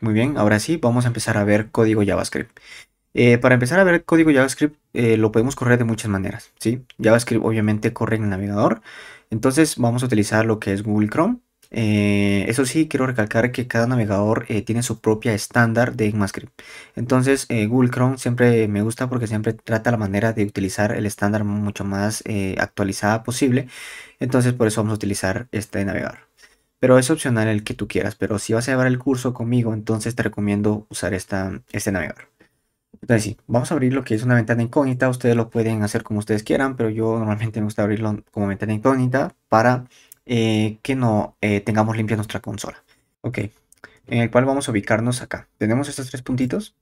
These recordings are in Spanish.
Muy bien, ahora sí, vamos a empezar a ver código JavaScript. Para empezar a ver código JavaScript, lo podemos correr de muchas maneras, ¿sí? JavaScript obviamente corre en el navegador, entonces vamos a utilizar lo que es Google Chrome. Eso sí, quiero recalcar que cada navegador tiene su propia estándar de ECMAScript. Entonces, Google Chrome siempre me gusta porque siempre trata la manera de utilizar el estándar mucho más actualizada posible. Entonces, por eso vamos a utilizar este navegador. Pero es opcional el que tú quieras. Pero si vas a llevar el curso conmigo, entonces te recomiendo usar este navegador. Entonces sí, vamos a abrir lo que es una ventana incógnita. Ustedes lo pueden hacer como ustedes quieran, pero yo normalmente me gusta abrirlo como ventana incógnita para que no tengamos limpia nuestra consola. Ok, en el cual vamos a ubicarnos acá. Tenemos estos tres puntitos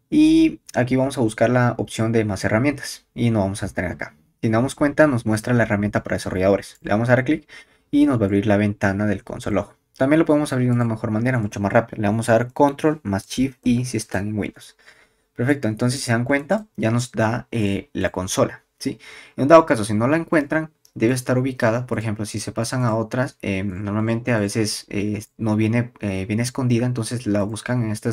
y aquí vamos a buscar la opción de más herramientas y no vamos a tener acá. Si nos damos cuenta, nos muestra la herramienta para desarrolladores. Le vamos a dar clic y nos va a abrir la ventana del console log. También lo podemos abrir de una mejor manera, mucho más rápido. Le vamos a dar control más shift y si están en Windows. Perfecto, entonces si se dan cuenta, ya nos da la consola, ¿sí? En un dado caso, si no la encuentran, debe estar ubicada. Por ejemplo, si se pasan a otras, normalmente a veces no viene escondida, entonces la buscan en este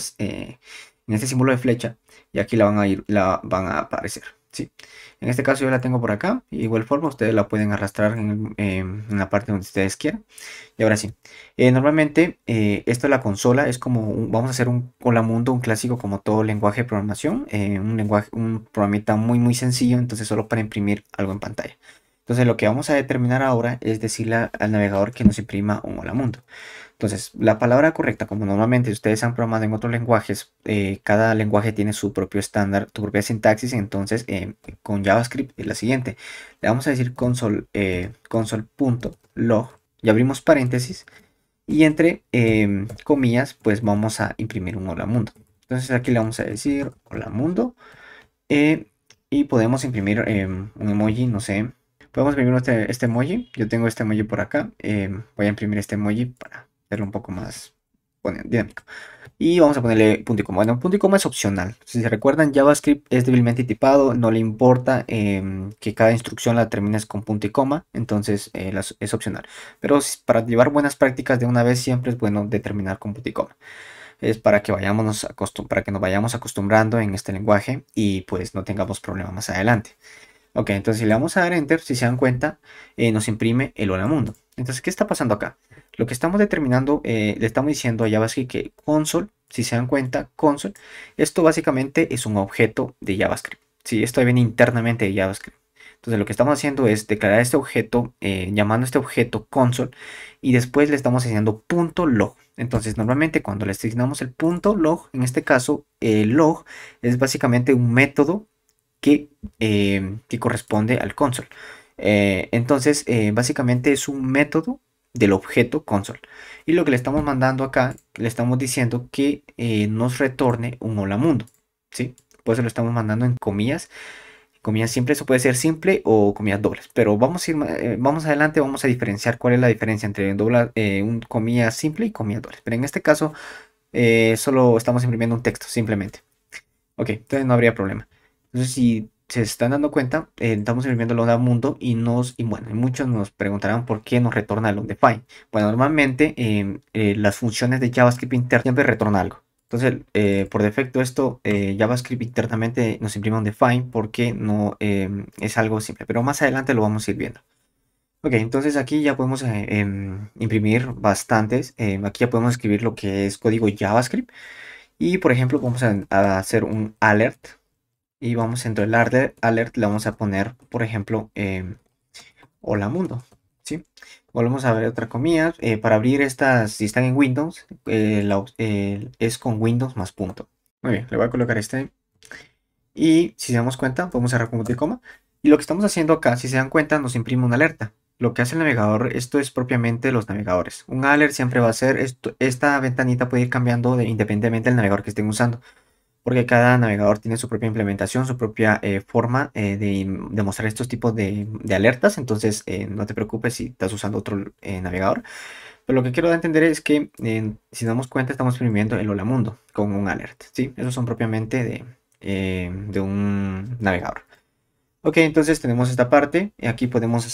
símbolo de flecha y aquí la van a aparecer, ¿sí? En este caso yo la tengo por acá, de igual forma ustedes la pueden arrastrar en la parte donde ustedes quieran. Y ahora sí, normalmente esto de la consola es como, vamos a hacer un Hola Mundo, un clásico como todo lenguaje de programación, un programita muy sencillo, entonces solo para imprimir algo en pantalla. Entonces lo que vamos a determinar ahora es decirle al navegador que nos imprima un Hola Mundo. Entonces la palabra correcta, como normalmente ustedes han programado en otros lenguajes, cada lenguaje tiene su propio estándar, su propia sintaxis, entonces con JavaScript es la siguiente. Le vamos a decir console.log y abrimos paréntesis y entre comillas pues vamos a imprimir un hola mundo. Entonces aquí le vamos a decir hola mundo eh, y podemos imprimir un emoji, no sé, podemos imprimir este emoji. Yo tengo este emoji por acá, voy a imprimir este emoji para hacerlo un poco más dinámico. Y vamos a ponerle punto y coma. Bueno, punto y coma es opcional. Si se recuerdan, JavaScript es débilmente tipado, no le importa que cada instrucción la termines con punto y coma, entonces es opcional. Pero para llevar buenas prácticas de una vez siempre es bueno determinar con punto y coma. Es para que para que nos vayamos acostumbrando en este lenguaje y pues no tengamos problemas más adelante. Ok, entonces si le damos a dar Enter, si se dan cuenta, nos imprime el Hola Mundo. Entonces, ¿qué está pasando acá? Lo que estamos determinando, le estamos diciendo a JavaScript que console, si se dan cuenta, console, esto básicamente es un objeto de JavaScript. Sí, esto viene internamente de JavaScript. Entonces, lo que estamos haciendo es declarar este objeto, llamando a este objeto console, y después le estamos enseñando punto .log. Entonces, normalmente cuando le asignamos el punto .log, en este caso, el log es básicamente un método que corresponde al console. Entonces, básicamente es un método del objeto console. Y lo que le estamos mandando acá, le estamos diciendo que nos retorne un hola mundo. ¿Sí? Por eso lo estamos mandando en comillas. Comillas simples, eso puede ser simple o comillas dobles. Pero vamos a ir vamos adelante, vamos a diferenciar cuál es la diferencia entre un comillas simple y comillas dobles. Pero en este caso, solo estamos imprimiendo un texto, simplemente. Ok, entonces no habría problema. Entonces, si se están dando cuenta, estamos imprimiendo el Hola Mundo y bueno, muchos nos preguntarán por qué nos retorna el undefined. Bueno, normalmente las funciones de JavaScript interno siempre retornan algo. Entonces, por defecto, JavaScript internamente nos imprime un undefined porque no es algo simple, pero más adelante lo vamos a ir viendo. Ok, entonces aquí ya podemos imprimir bastantes. Aquí ya podemos escribir lo que es código JavaScript. Y por ejemplo, vamos a hacer un alert. Y vamos dentro del alert, le vamos a poner, por ejemplo, hola mundo. ¿Sí? Volvemos a ver otra comilla. Para abrir estas, si están en Windows, es con Windows más punto. Muy bien, le voy a colocar este. Y si se damos cuenta, podemos cerrar con punto y coma. Y lo que estamos haciendo acá, si se dan cuenta, nos imprime una alerta. Lo que hace el navegador, esto es propiamente los navegadores. Un alert siempre va a ser esta ventanita puede ir cambiando independientemente del navegador que estén usando, porque cada navegador tiene su propia implementación, su propia forma de mostrar estos tipos de alertas. Entonces, no te preocupes si estás usando otro navegador. Pero lo que quiero dar a entender es que, si nos damos cuenta, estamos imprimiendo el Hola Mundo con un alert. ¿Sí? Esos son propiamente de un navegador. Ok, entonces tenemos esta parte. Aquí podemos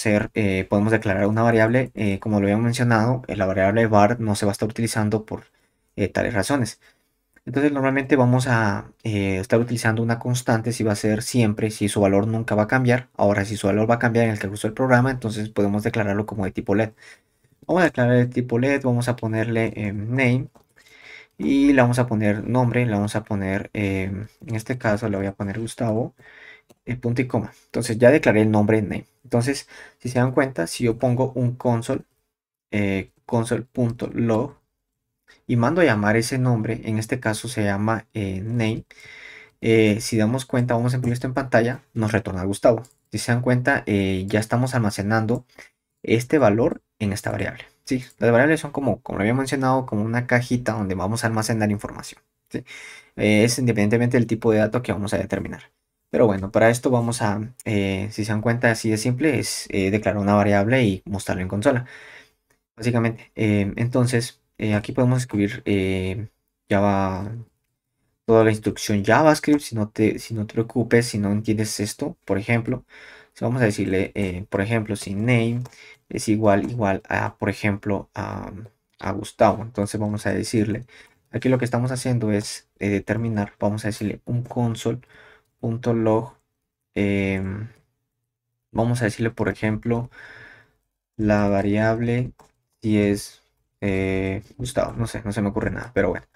declarar una variable. Como lo habíamos mencionado, la variable var no se va a estar utilizando por tales razones. Entonces normalmente vamos a estar utilizando una constante si va a ser siempre, si su valor nunca va a cambiar. Ahora, si su valor va a cambiar en el transcurso del programa, entonces podemos declararlo como de tipo LED. Vamos a declarar de tipo LED, vamos a ponerle name y le vamos a poner nombre, le vamos a poner, en este caso le voy a poner Gustavo, punto y coma. Entonces ya declaré el nombre name. Entonces, si se dan cuenta, si yo pongo un console, console.log y mando a llamar ese nombre, en este caso se llama name. Si damos cuenta, vamos a imprimir esto en pantalla, nos retorna Gustavo. Si se dan cuenta, ya estamos almacenando este valor en esta variable. ¿Sí? Las variables son como lo había mencionado, como una cajita donde vamos a almacenar información. ¿Sí? Es independientemente del tipo de dato que vamos a determinar. Pero bueno, para esto vamos a, si se dan cuenta, así de simple, es declarar una variable y mostrarlo en consola. Básicamente, entonces, aquí podemos escribir Java, toda la instrucción JavaScript, si no te preocupes, si no entiendes esto, por ejemplo, si vamos a decirle, por ejemplo, si name es igual a, por ejemplo, a Gustavo, entonces vamos a decirle, aquí lo que estamos haciendo es determinar, vamos a decirle un console.log, vamos a decirle, por ejemplo, la variable si es Gustavo, no sé, no se me ocurre nada, pero bueno.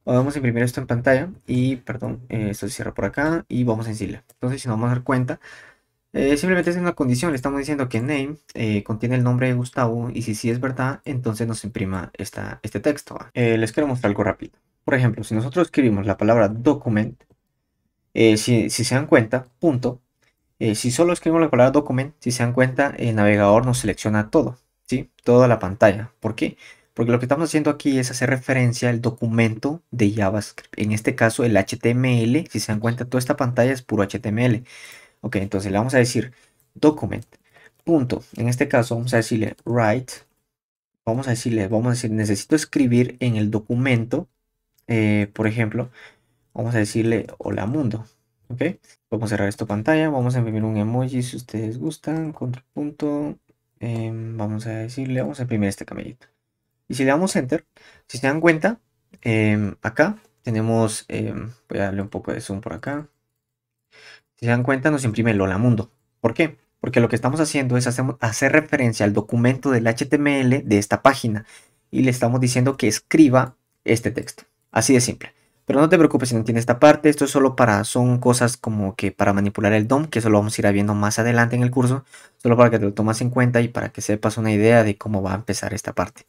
Vamos a imprimir esto en pantalla y, perdón, esto se cierra por acá y vamos a decirle. Entonces, si nos vamos a dar cuenta, simplemente es una condición. Le estamos diciendo que name contiene el nombre de Gustavo y si sí es verdad, entonces nos imprima este texto. ¿Va? Les quiero mostrar algo rápido. Por ejemplo, si nosotros escribimos la palabra document, si se dan cuenta, punto. Si solo escribimos la palabra document, si se dan cuenta, el navegador nos selecciona todo, ¿sí? Toda la pantalla. ¿Por qué? Porque lo que estamos haciendo aquí es hacer referencia al documento de JavaScript. En este caso, el HTML. Si se dan cuenta, toda esta pantalla es puro HTML. Ok, entonces le vamos a decir document. Punto. En este caso, vamos a decirle write. Vamos a decir, necesito escribir en el documento. Por ejemplo, vamos a decirle hola mundo. Ok. Vamos a cerrar esta pantalla, vamos a imprimir un emoji si ustedes gustan, control punto, vamos a decirle, vamos a imprimir este camellito. Y si le damos enter, si se dan cuenta, acá tenemos, voy a darle un poco de zoom por acá. Si se dan cuenta, nos imprime el hola mundo. ¿Por qué? Porque lo que estamos haciendo es hacer referencia al documento del HTML de esta página y le estamos diciendo que escriba este texto. Así de simple. Pero no te preocupes si no entiendes esta parte, esto es solo son cosas como que para manipular el DOM, que eso lo vamos a ir viendo más adelante en el curso, solo para que te lo tomes en cuenta y para que sepas una idea de cómo va a empezar esta parte.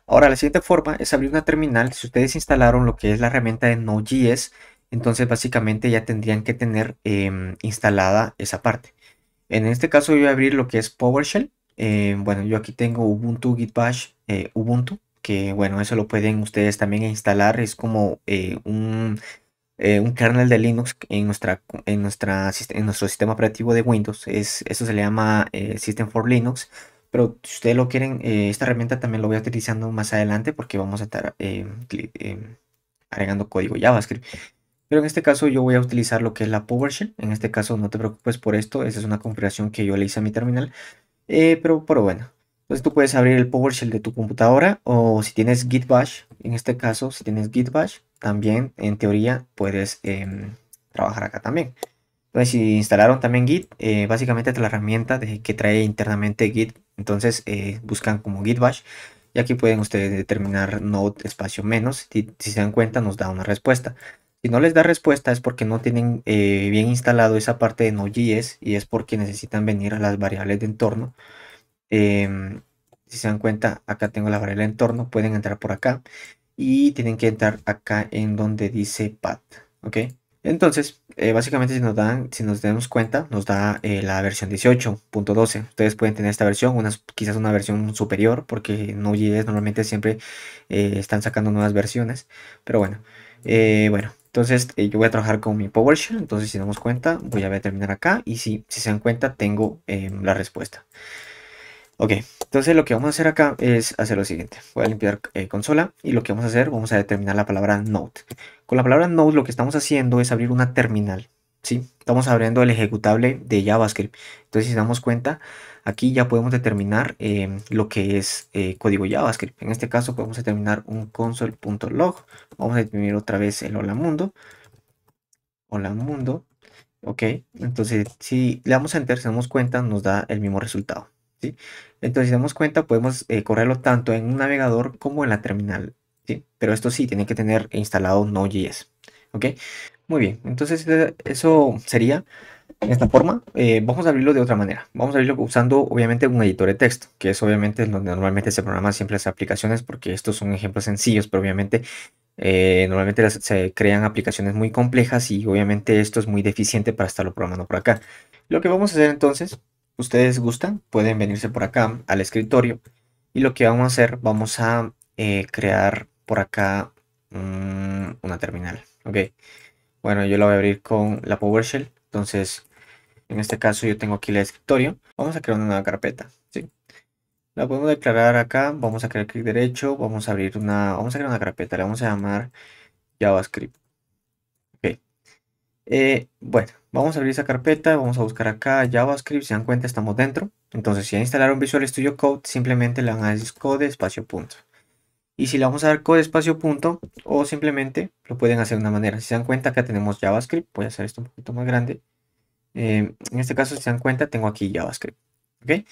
Ahora, la siguiente forma es abrir una terminal. Si ustedes instalaron lo que es la herramienta de Node.js, entonces básicamente ya tendrían que tener instalada esa parte. En este caso yo voy a abrir lo que es PowerShell. Bueno, yo aquí tengo Ubuntu Git Bash Ubuntu, que bueno, eso lo pueden ustedes también instalar. Es como un kernel de Linux en nuestro sistema operativo de Windows. Eso se le llama System for Linux. Pero si ustedes lo quieren, esta herramienta también lo voy a utilizando más adelante porque vamos a estar agregando código JavaScript. Pero en este caso yo voy a utilizar lo que es la PowerShell. En este caso no te preocupes por esto. Esa es una configuración que yo le hice a mi terminal. Pero bueno. Entonces tú puedes abrir el PowerShell de tu computadora o si tienes Git Bash. En este caso, si tienes Git Bash, también en teoría puedes trabajar acá también. Entonces si instalaron también Git, básicamente es la herramienta que trae internamente Git. Entonces buscan como Git Bash. Y aquí pueden ustedes determinar node espacio menos. Si se dan cuenta nos da una respuesta. Si no les da respuesta es porque no tienen bien instalado esa parte de Node.js y es porque necesitan venir a las variables de entorno. Si se dan cuenta, acá tengo la variable de entorno, pueden entrar por acá y tienen que entrar acá en donde dice path, ¿ok? Entonces, básicamente si nos damos cuenta, nos da la versión 18.12. Ustedes pueden tener esta versión, quizás una versión superior, porque Node.js normalmente siempre están sacando nuevas versiones. Pero bueno, entonces yo voy a trabajar con mi PowerShell. Entonces, si nos damos cuenta, voy a terminar acá. Y si se dan cuenta, tengo la respuesta. Ok, entonces lo que vamos a hacer acá es hacer lo siguiente. Voy a limpiar consola y lo que vamos a hacer, vamos a determinar la palabra node. Con la palabra node lo que estamos haciendo es abrir una terminal, ¿sí? Estamos abriendo el ejecutable de JavaScript. Entonces, si nos damos cuenta, aquí ya podemos determinar lo que es código JavaScript. En este caso, podemos determinar un console.log. Vamos a definir otra vez el hola mundo. Hola mundo. Ok, entonces si le damos a enter, si nos damos cuenta, nos da el mismo resultado, ¿sí? Entonces, si nos damos cuenta, podemos correrlo tanto en un navegador como en la terminal, ¿sí? Pero esto sí, tiene que tener instalado Node.js, ¿ok? Muy bien, entonces eso sería de esta forma. Vamos a abrirlo de otra manera. Vamos a abrirlo usando, obviamente, un editor de texto, que es obviamente donde normalmente se programan siempre las aplicaciones, porque estos son ejemplos sencillos, pero obviamente normalmente se crean aplicaciones muy complejas y obviamente esto es muy deficiente para estarlo programando por acá. Lo que vamos a hacer entonces, ustedes gustan, pueden venirse por acá al escritorio y lo que vamos a hacer, vamos a crear por acá una terminal. Ok, bueno, yo la voy a abrir con la PowerShell. Entonces, en este caso yo tengo aquí el escritorio. Vamos a crear una nueva carpeta. ¿Sí? La podemos declarar acá. Vamos a crear clic derecho. Vamos a crear una carpeta. Le vamos a llamar JavaScript. Ok. Bueno, vamos a abrir esa carpeta. Vamos a buscar acá JavaScript. Si se dan cuenta, estamos dentro. Entonces, si ya instalaron Visual Studio Code, simplemente le van a decir code espacio punto. Y si le vamos a dar code espacio punto, o simplemente lo pueden hacer de una manera. Si se dan cuenta, acá tenemos JavaScript. Voy a hacer esto un poquito más grande. En este caso, si se dan cuenta, tengo aquí JavaScript. ¿Ok?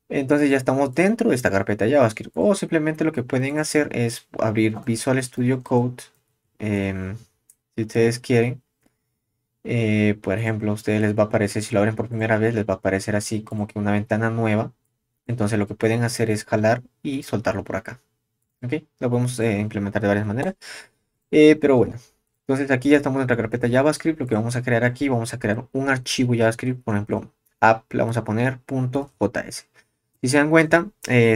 Entonces ya estamos dentro de esta carpeta JavaScript. O simplemente lo que pueden hacer es abrir Visual Studio Code. Si ustedes quieren. Por ejemplo, a ustedes les va a aparecer, si lo abren por primera vez, les va a aparecer así como que una ventana nueva. Entonces lo que pueden hacer es jalar y soltarlo por acá. ¿Ok? Lo podemos implementar de varias maneras. Pero bueno, entonces aquí ya estamos en nuestra carpeta JavaScript. Lo que vamos a crear aquí, vamos a crear un archivo JavaScript. Por ejemplo, app, le vamos a poner .js. Si se dan cuenta,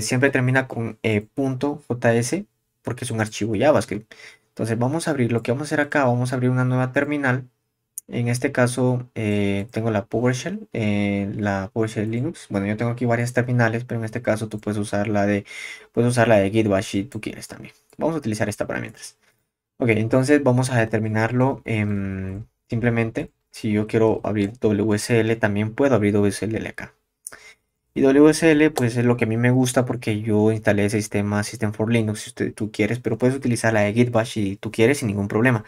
siempre termina con .js porque es un archivo JavaScript. Entonces vamos a abrir, lo que vamos a hacer acá, vamos a abrir una nueva terminal. En este caso tengo la PowerShell Linux. Bueno, yo tengo aquí varias terminales, pero en este caso tú puedes usar la de Git Bash si tú quieres también. Vamos a utilizar esta para mientras. Ok, entonces vamos a determinarlo simplemente. Si yo quiero abrir WSL, también puedo abrir WSL acá. Y WSL pues es lo que a mí me gusta porque yo instalé ese sistema System for Linux si tú quieres, pero puedes utilizar la de Git Bash si tú quieres sin ningún problema.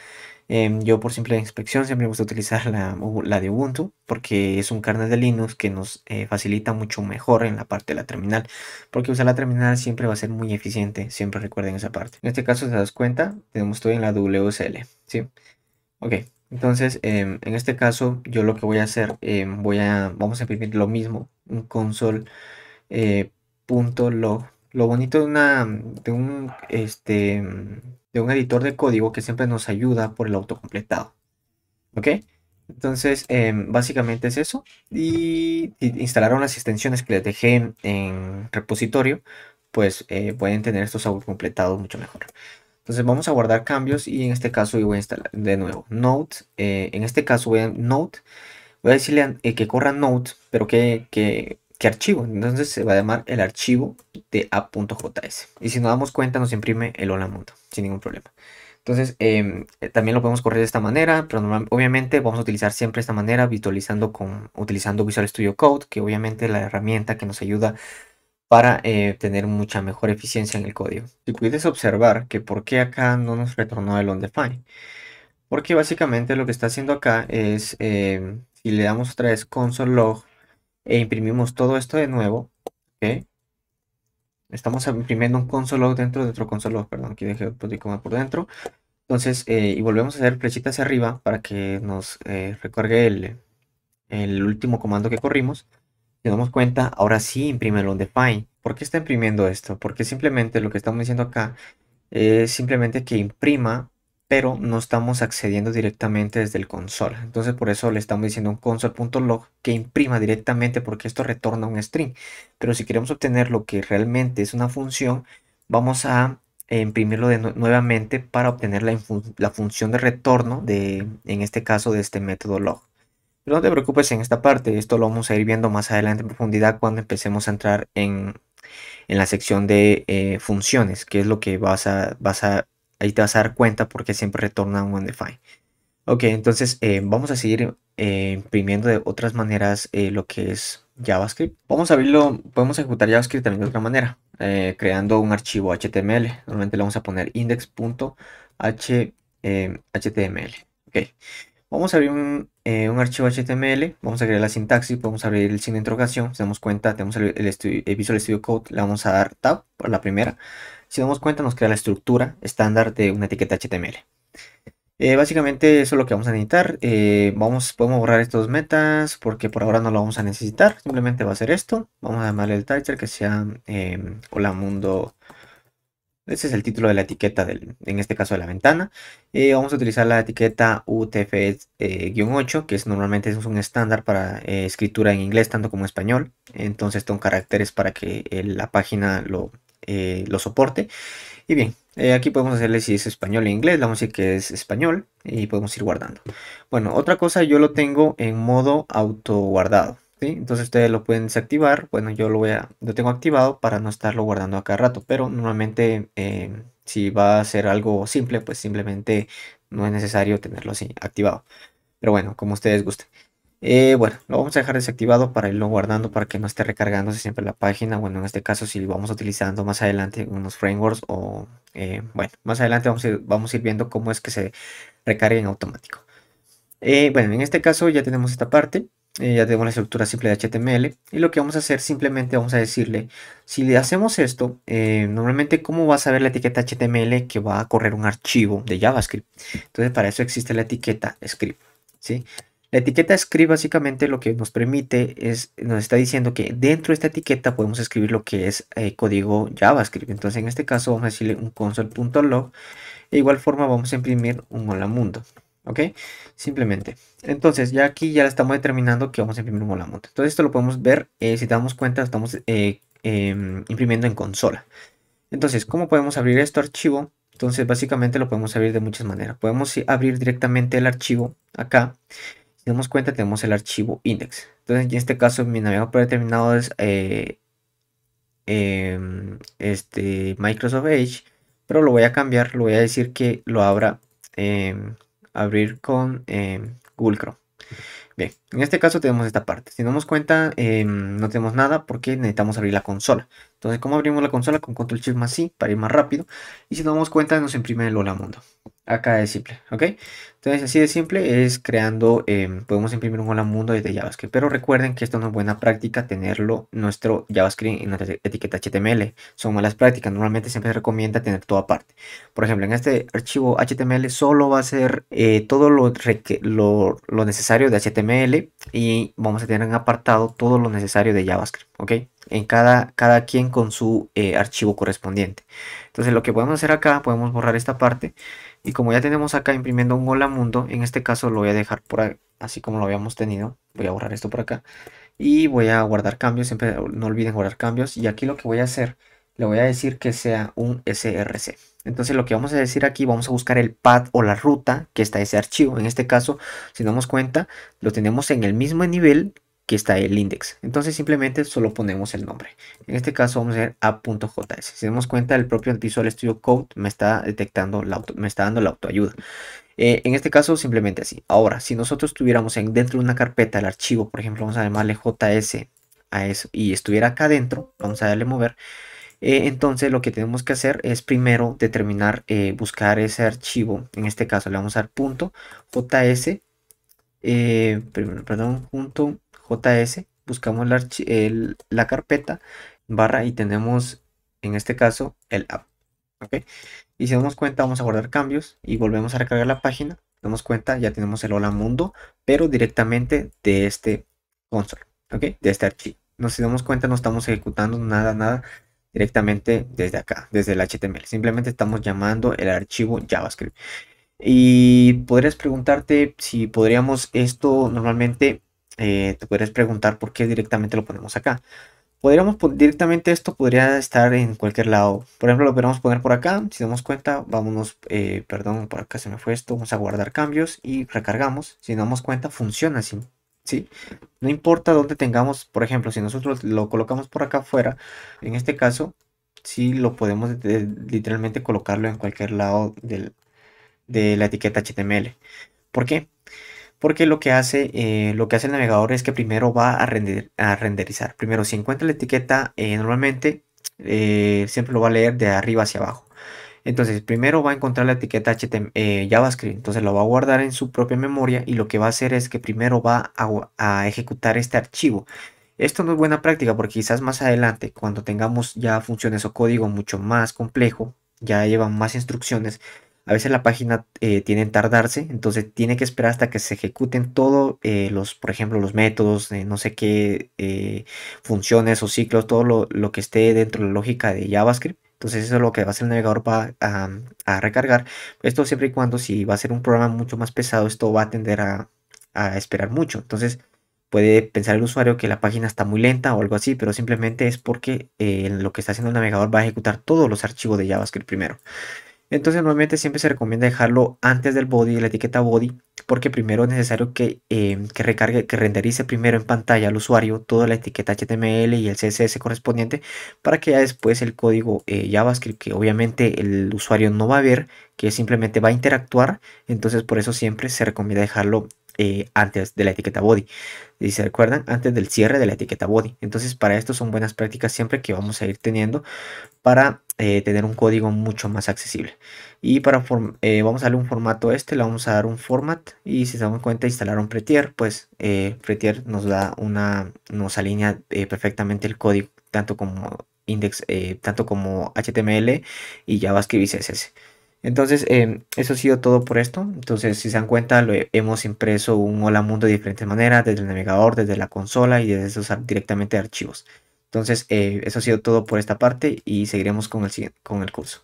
Yo por simple inspección siempre me gusta utilizar la de Ubuntu porque es un kernel de Linux que nos facilita mucho mejor en la parte de la terminal, porque usar la terminal siempre va a ser muy eficiente, siempre recuerden esa parte. En este caso, si te das cuenta, tenemos todo en la WSL, ¿sí? Ok, entonces en este caso yo lo que voy a hacer, vamos a imprimir lo mismo, un console punto log. Lo bonito de un editor de código que siempre nos ayuda por el autocompletado. ¿Ok? Entonces, básicamente es eso. Y instalaron las extensiones que les dejé en repositorio, pues pueden tener estos autocompletados mucho mejor. Entonces vamos a guardar cambios y en este caso yo voy a instalar de nuevo Node. En este caso voy a decirle que corra Node, pero que archivo. Entonces se va a llamar el archivo de app.js. Y si nos damos cuenta nos imprime el hola mundo sin ningún problema. Entonces también lo podemos correr de esta manera, pero obviamente vamos a utilizar siempre esta manera, utilizando Visual Studio Code, que obviamente es la herramienta que nos ayuda para tener mucha mejor eficiencia en el código. Si puedes observar que por qué acá no nos retornó el onDefine, porque básicamente lo que está haciendo acá es, si le damos otra vez console log e imprimimos todo esto de nuevo, ¿ok? Estamos imprimiendo un console log dentro de otro console log, perdón, aquí dejé otro icono por dentro. Entonces, y volvemos a hacer flechita hacia arriba para que nos recargue el último comando que corrimos. Si nos damos cuenta, ahora sí imprime el onDefine. ¿Por qué está imprimiendo esto? Porque simplemente lo que estamos diciendo acá es simplemente que imprima, pero no estamos accediendo directamente desde el console. Entonces por eso le estamos diciendo un console.log que imprima directamente porque esto retorna un string. Pero si queremos obtener lo que realmente es una función, vamos a imprimirlo nuevamente para obtener la función de retorno en este caso, de este método log. Pero no te preocupes en esta parte, esto lo vamos a ir viendo más adelante en profundidad cuando empecemos a entrar en la sección de funciones, que es lo que ahí te vas a dar cuenta porque siempre retorna un undefined. Ok, entonces vamos a seguir imprimiendo de otras maneras lo que es JavaScript. Vamos a abrirlo, podemos ejecutar JavaScript también de otra manera, creando un archivo HTML. Normalmente le vamos a poner index.html. Ok, vamos a abrir un archivo HTML, vamos a crear la sintaxis, podemos abrir el signo de interrogación. Si damos cuenta, tenemos el Visual Studio Code, le vamos a dar Tab por la primera. Si damos cuenta, nos crea la estructura estándar de una etiqueta HTML. Básicamente eso es lo que vamos a necesitar. Podemos borrar estos metas porque por ahora no lo vamos a necesitar. Simplemente va a ser esto. Vamos a llamarle el title que sea Hola Mundo. Ese es el título de la etiqueta, en este caso de la ventana. Vamos a utilizar la etiqueta UTF-8, que normalmente es un estándar para escritura en inglés tanto como español. Entonces son caracteres para que la página lo soporte. Y bien, aquí podemos hacerle si es español e inglés, le vamos a decir que es español y podemos ir guardando. Bueno, otra cosa, yo lo tengo en modo auto guardado, ¿sí? Entonces ustedes lo pueden desactivar. Bueno, yo lo tengo activado para no estarlo guardando a cada rato, pero normalmente si va a ser algo simple, pues simplemente no es necesario tenerlo así activado. Pero bueno, como ustedes gusten. Bueno, lo vamos a dejar desactivado para irlo guardando para que no esté recargándose siempre la página. Bueno, en este caso si vamos utilizando más adelante unos frameworks o bueno, más adelante vamos a ir viendo cómo es que se recarga en automático. Bueno, en este caso ya tenemos esta parte, ya tenemos la estructura simple de HTML y lo que vamos a hacer simplemente vamos a decirle, si le hacemos esto, normalmente cómo vas a ver la etiqueta HTML que va a correr un archivo de JavaScript. Entonces para eso existe la etiqueta script, ¿sí? La etiqueta script básicamente lo que nos permite nos está diciendo que dentro de esta etiqueta podemos escribir lo que es código JavaScript. Entonces en este caso vamos a decirle un console.log. De igual forma vamos a imprimir un hola mundo, ¿ok? Simplemente. Entonces ya aquí ya estamos determinando que vamos a imprimir un hola mundo. Entonces esto lo podemos ver, si te damos cuenta, estamos imprimiendo en consola. Entonces, ¿cómo podemos abrir este archivo? Entonces básicamente lo podemos abrir de muchas maneras. Podemos abrir directamente el archivo acá. Si damos cuenta tenemos el archivo index. Entonces en este caso mi navegador predeterminado es Microsoft Edge, pero lo voy a cambiar, lo voy a decir que lo abra, abrir con Google Chrome. Bien, en este caso tenemos esta parte. Si nos damos cuenta, no tenemos nada porque necesitamos abrir la consola. Entonces, ¿cómo abrimos la consola? Con Control Shift más I para ir más rápido. Y si nos damos cuenta, nos imprime el Hola Mundo. Acá es simple, ¿ok? Entonces, así de simple es creando, podemos imprimir un Hola Mundo desde JavaScript. Pero recuerden que esto no es buena práctica tenerlo nuestro JavaScript en nuestra etiqueta HTML. Son malas prácticas. Normalmente siempre se recomienda tener todo aparte. Por ejemplo, en este archivo HTML solo va a ser todo lo necesario de HTML y vamos a tener en apartado todo lo necesario de JavaScript, ¿ok? En cada quien con su archivo correspondiente. Entonces lo que podemos hacer acá, podemos borrar esta parte y como ya tenemos acá imprimiendo un hola mundo, en este caso lo voy a dejar por ahí, así como lo habíamos tenido. Voy a borrar esto por acá y voy a guardar cambios. Siempre no olviden guardar cambios. Y aquí lo que voy a hacer, le voy a decir que sea un src. Entonces lo que vamos a decir aquí, vamos a buscar el path o la ruta que está ese archivo. En este caso, si nos damos cuenta, lo tenemos en el mismo nivel que está el index. Entonces simplemente solo ponemos el nombre. En este caso vamos a ver a.js. Si nos damos cuenta, el propio Visual Studio Code me está detectando, me está dando la autoayuda. En este caso simplemente así. Ahora, si nosotros tuviéramos dentro de una carpeta el archivo, por ejemplo, vamos a llamarle JS a eso y estuviera acá dentro, vamos a darle mover. Entonces lo que tenemos que hacer es primero determinar, buscar ese archivo. En este caso le vamos a dar punto JS, perdón, punto JS. Buscamos la carpeta barra y tenemos en este caso el app. ¿Ok? Y si nos damos cuenta, vamos a guardar cambios y volvemos a recargar la página. Nos damos cuenta, ya tenemos el hola mundo, pero directamente de este console, ¿ok? De este archivo. Si damos cuenta, no estamos ejecutando nada directamente desde acá, desde el HTML. Simplemente estamos llamando el archivo JavaScript. Y podrías preguntarte si podríamos esto normalmente, te podrías preguntar por qué directamente lo ponemos acá. Podríamos directamente esto podría estar en cualquier lado. Por ejemplo, lo podríamos poner por acá. Si damos cuenta, vámonos, perdón, por acá se me fue esto. Vamos a guardar cambios y recargamos. Si nos damos cuenta, funciona así. ¿Sí? No importa dónde tengamos, por ejemplo, si nosotros lo colocamos por acá afuera, en este caso, sí lo podemos literalmente colocarlo en cualquier lado de la etiqueta HTML. ¿Por qué? Porque lo que hace el navegador es que primero va a renderizar. Primero, si encuentra la etiqueta, normalmente siempre lo va a leer de arriba hacia abajo. Entonces, primero va a encontrar la etiqueta JavaScript, entonces lo va a guardar en su propia memoria y lo que va a hacer es que primero va a ejecutar este archivo. Esto no es buena práctica porque quizás más adelante, cuando tengamos ya funciones o código mucho más complejo, ya llevan más instrucciones, a veces la página tiene en tardarse, entonces tiene que esperar hasta que se ejecuten todos por ejemplo, los métodos, no sé qué funciones o ciclos, todo lo que esté dentro de la lógica de JavaScript. Entonces eso es lo que va a hacer el navegador va a recargar. Esto siempre y cuando si va a ser un programa mucho más pesado, esto va a tender a esperar mucho. Entonces puede pensar el usuario que la página está muy lenta o algo así, pero simplemente es porque lo que está haciendo el navegador va a ejecutar todos los archivos de JavaScript primero. Entonces normalmente siempre se recomienda dejarlo antes del body, la etiqueta body, porque primero es necesario que recargue, que renderice primero en pantalla al usuario toda la etiqueta HTML y el CSS correspondiente para que ya después el código JavaScript, que obviamente el usuario no va a ver, que simplemente va a interactuar, entonces por eso siempre se recomienda dejarlo antes de la etiqueta body. Y se recuerdan, antes del cierre de la etiqueta body. Entonces para esto son buenas prácticas siempre que vamos a ir teniendo para tener un código mucho más accesible. Y vamos a darle un formato le vamos a dar un format y si se dan cuenta instalar un prettier, pues prettier nos da nos alinea perfectamente el código, tanto como HTML y JavaScript y CSS. Entonces, eso ha sido todo por esto. Entonces, si se dan cuenta, hemos impreso un hola mundo de diferentes maneras, desde el navegador, desde la consola y desde usar directamente archivos. Entonces, eso ha sido todo por esta parte y seguiremos con el curso.